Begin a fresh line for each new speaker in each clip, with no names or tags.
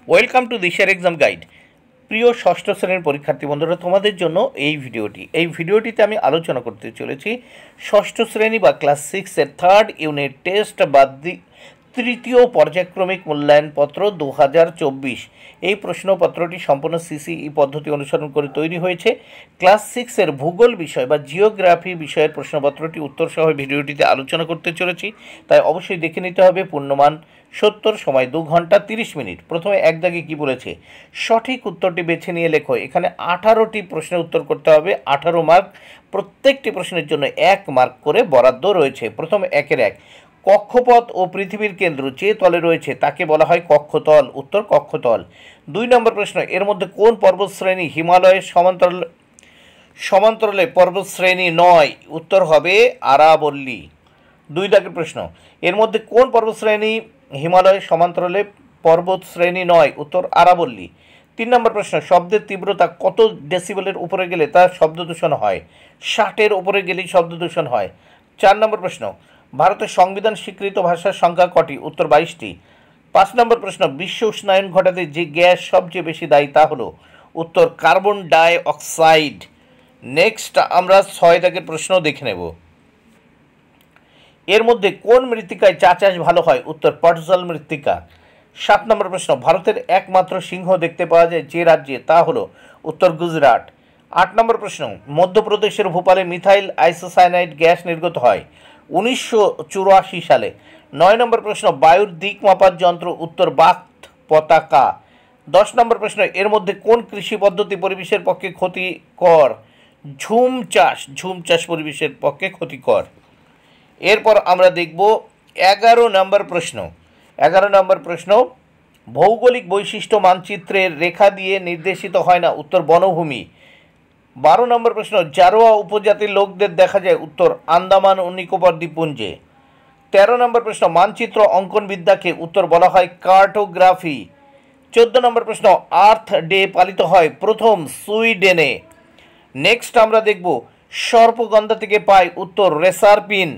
Welcome to দিশার exam guide. প্রিয় ষষ্ঠ শ্রেণীর পরীক্ষার্থী বন্ধুরা, তোমাদের জন্য এই ভিডিওটিতে আমি আলোচনা করতে চলেছি ষষ্ঠ শ্রেণী বা ক্লাস 6-এর থার্ড ইউনিট টেস্ট বা তৃতীয় পর্যায়ক্রমিক মূল্যায়নপত্র 2024। এই প্রশ্নপত্রটি সম্পূর্ণ সিসিই পদ্ধতি অনুসরণ করে তৈরি হয়েছে। ক্লাস 6-এর ভূগোল বিষয় বা জিওগ্রাফি বিষয়ের প্রশ্নপত্রটি উত্তরসহ ভিডিওটিতে আলোচনা করতে চলেছি, তাই অবশ্যই দেখে নিতে হবে। পূর্ণমান 70, সময় 2 ঘন্টা 30 মিনিট। প্রথমে এক দাগে কী বলেছে, সঠিক উত্তরটি বেছে নিয়ে লেখো। এখানে 18টি প্রশ্নের উত্তর করতে হবে, 18 মার্ক। প্রত্যেকটি প্রশ্নের জন্য 1 মার্ক করে বরাদ্দ রয়েছে। প্রথমে 1-1, কক্ষপথ ও পৃথিবীর কেন্দ্র যে তলে রয়েছে তাকে বলা হয় কক্ষতল। উত্তর কক্ষতল। 2 নম্বর প্রশ্ন, এর মধ্যে কোন পর্বতশ্রেণী হিমালয়ের সমান্তরালে পর্বতশ্রেণী নয়? উত্তর হবে আরাবল্লী। 2 দাগের প্রশ্ন, এর মধ্যে কোন পর্বতশ্রেণী হিমালয়ের সমান্তরালে পর্বতশ্রেণী নয়? উত্তর আরাবল্লী। 3 নম্বর প্রশ্ন, শব্দের তীব্রতা কত ডেসিবেলের উপরে গেলে তার শব্দদূষণ হয়? 60-এর উপরে গেলেই শব্দদূষণ হয়। 4 নম্বর প্রশ্ন, ভারতের সংবিধান স্বীকৃত ভাষার সংখ্যা কটি? উত্তর 22টি। 5 নম্বর প্রশ্ন, বিশ্ব উষ্ণায়ন ঘটাতে যে গ্যাস সবচেয়ে বেশি দায়ী তা হলো? উত্তর কার্বন ডাই অক্সাইড। নেক্সট আমরা 6 দাগের প্রশ্ন দেখে নেব। এর মধ্যে কোন মৃত্তিকায় চা চাষ ভালো হয়? উত্তর পটজল মৃত্তিকা। 7 নম্বর প্রশ্ন, ভারতের একমাত্র সিংহ দেখতে পাওয়া যায় যে রাজ্যে তা হলো? উত্তর গুজরাট। 8 নম্বর প্রশ্ন, মধ্যপ্রদেশের ভোপালে মিথাইল আইসোসায়ানাইড গ্যাস নির্গত হয় 1984 সালে। 9 নম্বর প্রশ্ন, বায়ুর দিক মাপার যন্ত্র? উত্তর বাত পতাকা। 10 নম্বর প্রশ্ন, এর মধ্যে কোন কৃষি পদ্ধতি পরিবেশের পক্ষে ক্ষতিকর? ঝুম চাষ পরিবেশের পক্ষে ক্ষতিকর। এরপর আমরা দেখব 11 নম্বর প্রশ্ন। 11 নম্বর প্রশ্ন, ভৌগোলিক বৈশিষ্ট্য মানচিত্রের রেখা দিয়ে নির্দেশিত হয় না? উত্তর বনভূমি। 12 নম্বর প্রশ্ন, জারোয়া উপজাতির লোকদের দেখা যায়? উত্তর আন্দামান ও নিকোবর দ্বীপপুঞ্জে। 13 নম্বর প্রশ্ন, মানচিত্র অঙ্কন বিদ্যাকে? উত্তর বলা হয় কার্টোগ্রাফি। 14 নম্বর প্রশ্ন, আর্থ ডে পালিত হয় প্রথম সুইডেনে। নেক্সট আমরা দেখব সর্পগন্ধা থেকে পাই? উত্তর রেসারপিন।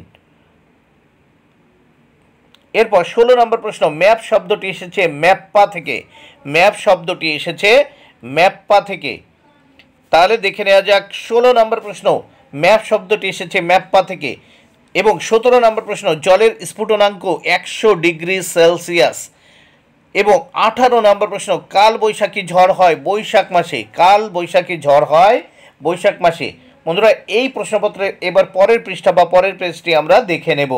এরপর 16 নম্বর প্রশ্ন, ম্যাপ শব্দটি এসেছে ম্যাপ্পা থেকে। ম্যাপ শব্দটি এসেছে ম্যাপ্পা থেকে। তাহলে দেখে নেওয়া যাক 16 নম্বর প্রশ্ন, ম্যাপ শব্দটি এসেছে ম্যাপ্পা থেকে। এবং 17 নম্বর প্রশ্ন, জলের স্ফুটনাঙ্ক 100 ডিগ্রি সেলসিয়াস। এবং 18 নম্বর প্রশ্ন, কাল বৈশাখী ঝড় হয় বৈশাখ মাসে। কাল বৈশাখী ঝড় হয় বৈশাখ মাসে। বন্ধুরা, এই প্রশ্নপত্রের এবার পরের পৃষ্ঠা বা পরের পেজটি আমরা দেখে নেব।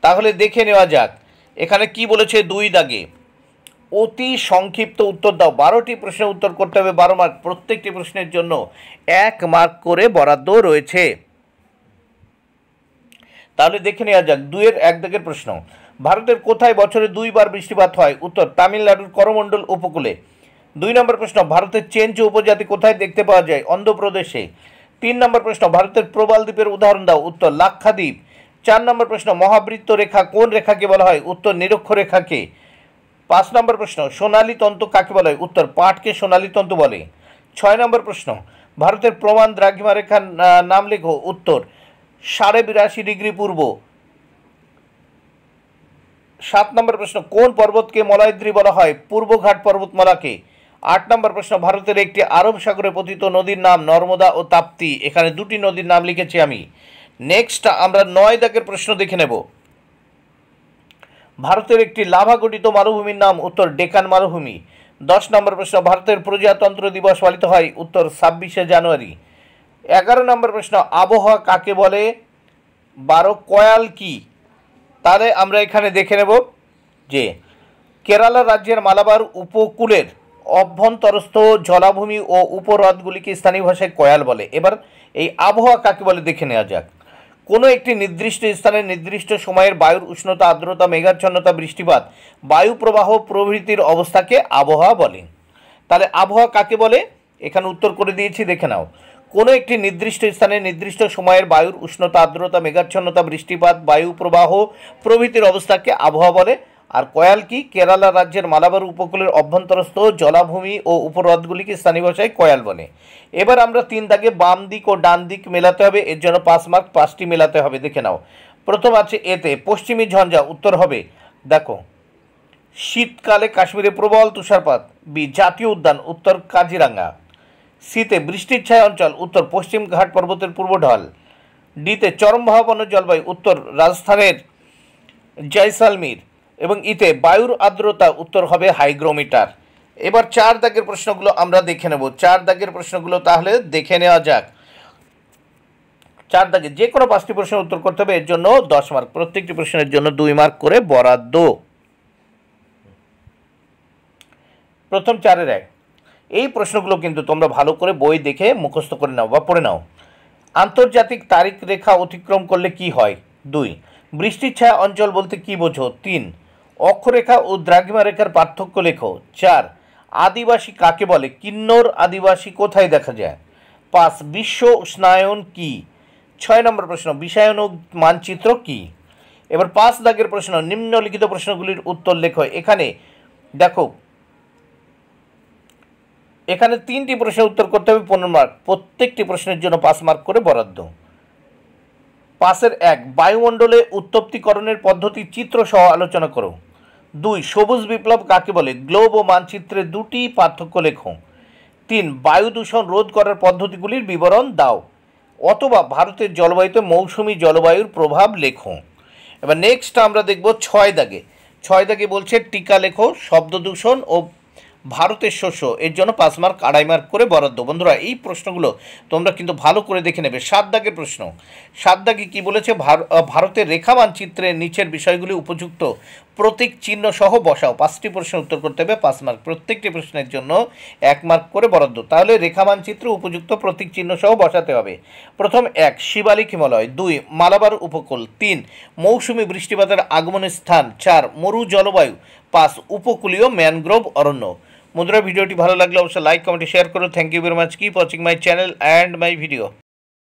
তাহলে দেখে নেওয়া যাক এখানে কি বলেছে। 2 দাগে অতি সংক্ষিপ্ত উত্তর দাও। 12টি প্রশ্নের উত্তর করতে হবে, 12 মার্ক। প্রত্যেকটি প্রশ্নের জন্য 1 মার্ক করে বরাদ্দ রয়েছে। তাহলে দেখে নেওয়া যাক 2-এর 1 দাগের প্রশ্ন, ভারতের কোথায় বছরে 2 বার বৃষ্টিপাত হয়? উত্তর তামিলনাড়ুর করমণ্ডল উপকূলে। 2 নম্বর প্রশ্ন, ভারতের চেঞ্চু উপজাতি কোথায় দেখতে পাওয়া যায়? অন্ধ্রপ্রদেশে। 3 নম্বর প্রশ্ন, ভারতের প্রবাল দ্বীপের উদাহরণ দাও? উত্তর লাক্ষাদ্বীপ। 4 নম্বর প্রশ্ন, মহাবৃত্ত রেখা কোন রেখাকে বলা হয়? উত্তর নিরক্ষরেখাকে। 5 নম্বর প্রশ্ন, সোনালী তন্তু কাকে বলা হয়? উত্তর পাটকে সোনালী তন্তু বলে। 6 নম্বর প্রশ্ন, ভারতের প্রমাণ দ্রাঘিমা রেখার নাম লেখো? উত্তর 82.5 ডিগ্রি পূর্ব। 7 নম্বর প্রশ্ন, কোন পর্বতকে মলয়দ্রি বলা হয়? পূর্বঘাট পর্বতমালাকে। 8 নম্বর প্রশ্ন, ভারতের একটি আরব সাগরে পতিত নদীর নাম নর্মদা ও তাপ্তি। এখানে 2টি নদীর নাম লিখেছি আমি। নেক্সট আমরা 9 দাগের প্রশ্ন দেখে নেব। ভারতের একটি লাভা গঠিত মালভূমির নাম? উত্তর ডেকান মালভূমি। 10 নম্বর প্রশ্ন, ভারতের প্রজাতন্ত্র দিবস পালিত হয়? উত্তর 26শে জানুয়ারি। 11 নম্বর প্রশ্ন, আবহাওয়া কাকে বলে? 12 কয়াল কি? তাহলে আমরা এখানে দেখে নেব যে কেরালা রাজ্যের মালাবার উপকূলের অভ্যন্তরস্থ জলাভূমি ও উপহ্রদগুলিকে স্থানীয় ভাষায় কয়াল বলে। এবার এই আবহাওয়া কাকে বলে দেখে নেওয়া যাক। কোনো একটি নির্দিষ্ট স্থানে নির্দিষ্ট সময়ের বায়ুর উষ্ণতা, আর্দ্রতা, মেঘাচ্ছন্নতা, বৃষ্টিপাত, বায়ু প্রবাহ প্রভৃতির অবস্থাকে আবহাওয়া বলে। তাহলে আবহাওয়া কাকে বলে এখানে উত্তর করে দিয়েছি, দেখে নাও। কোনো একটি নির্দিষ্ট স্থানে নির্দিষ্ট সময়ের বায়ুর উষ্ণতা, আর্দ্রতা, মেঘাচ্ছন্নতা, বৃষ্টিপাত, বায়ু প্রবাহ প্রভৃতির অবস্থাকে আবহাওয়া বলে। আর কয়াল কি? কেরালা রাজ্যের মালাবার উপকূলের অভ্যন্তরস্থ জলাভূমি ও উপহ্রদগুলিকে স্থানীয় ভাষায় কয়াল বলে। এবার আমরা 3 দাগে বাম দিক ও ডান দিক মেলাতে হবে। এর জন্য 5 মার্ক, 5টি মেলাতে হবে। দেখে নাও। প্রথম আছে এতে পশ্চিমী ঝঞ্ঝা। উত্তর হবে দেখো শীতকালে কাশ্মীরে প্রবল তুষারপাত, বি জাতীয় উদ্যান উত্তর কাজিরাঙ্গা, সিতে বৃষ্টির ছায়া অঞ্চল উত্তর পশ্চিম ঘাট পর্বতের পূর্ব ঢাল, ডিতে চরমভাবাপন্ন জলবায়ু উত্তর রাজস্থানের জয়সালমীর এবং ইতে বায়ুর আর্দ্রতা উত্তর হবে হাইগ্রোমিটার। এবার 4 দাগের প্রশ্নগুলো আমরা দেখে নেব। 4 দাগের প্রশ্নগুলো তাহলে দেখে নেওয়া যাক। 4 দাগে যে কোনো 5টি প্রশ্নের উত্তর করতে হবে, এর জন্য 10 মার্ক, প্রত্যেকটি প্রশ্নের জন্য 2 মার্ক করে বরাদ্দ। প্রথম 4-এর 1, এই প্রশ্নগুলো কিন্তু তোমরা ভালো করে বই দেখে মুখস্থ করে নাও বা পড়ে নাও। আন্তর্জাতিক তারিখ রেখা অতিক্রম করলে কি হয়? 2, বৃষ্টির ছায়া অঞ্চল বলতে কি বোঝো? 3, অক্ষরেখা ও দ্রাঘিমা রেখার পার্থক্য লেখো। 4, আদিবাসী কাকে বলে? কিন্নর আদিবাসী কোথায় দেখা যায়? 5, বিশ্ব উষ্ণায়ন কি? 6 নম্বর প্রশ্ন, বিষায়ন মানচিত্র কি? এবার 5 দাগের প্রশ্ন, নিম্নলিখিত প্রশ্নগুলির উত্তর লেখো। এখানে দেখো, এখানে 3টি প্রশ্নের উত্তর করতে হবে 15 মার্ক, প্রত্যেকটি প্রশ্নের জন্য 5 মার্ক করে বরাদ্দ। 5-এর 1, বায়ুমণ্ডলে উত্তপ্তিকরণের পদ্ধতি চিত্র সহ আলোচনা করো। 2, সবুজ বিপ্লব কাকে বলে? গ্লোব ও মানচিত্রে 2টি পার্থক্য লেখো। 3, বায়ু দূষণ রোধ করার পদ্ধতিগুলির বিবরণ দাও, অথবা ভারতের জলবায়ুতে মৌসুমি জলবায়ুর প্রভাব লেখো। এবার নেক্সট আমরা দেখব 6 দাগে। 6 দাগে বলছে টিকা লেখো, শব্দ দূষণ ও ভারতের শস্য, এর জন্য 5 মার্ক, 2.5 মার্ক করে বরাদ্দ। বন্ধুরা এই প্রশ্নগুলো তোমরা কিন্তু ভালো করে দেখে নেবে। 7 দাগের প্রশ্ন, 7 দাগে কী বলেছে? ভারতের রেখা মানচিত্রের নিচের বিষয়গুলি উপযুক্ত প্রতীক চিহ্ন সহ বসাও। 5টি প্রশ্নের উত্তর করতে হবে, 5 মার্ক, প্রত্যেকটি প্রশ্নের জন্য 1 মার্ক করে বরাদ্দ। তাহলে রেখা মানচিত্রে উপযুক্ত প্রতীক চিহ্ন সহ বসাতে হবে। প্রথম 1, শিবালিক হিমালয়। 2, মালাবার উপকূল। 3, মৌসুমি বৃষ্টিপাতের আগমনের স্থান। 4, মরু জলবায়ু। 5, উপকূলীয় ম্যানগ্রোভ অরণ্য। বন্ধুরা ভিডিওটি ভালো লাগলে অবশ্যই লাইক, কমেন্ট, শেয়ার করো। Thank you very much. Keep watching my channel and my video.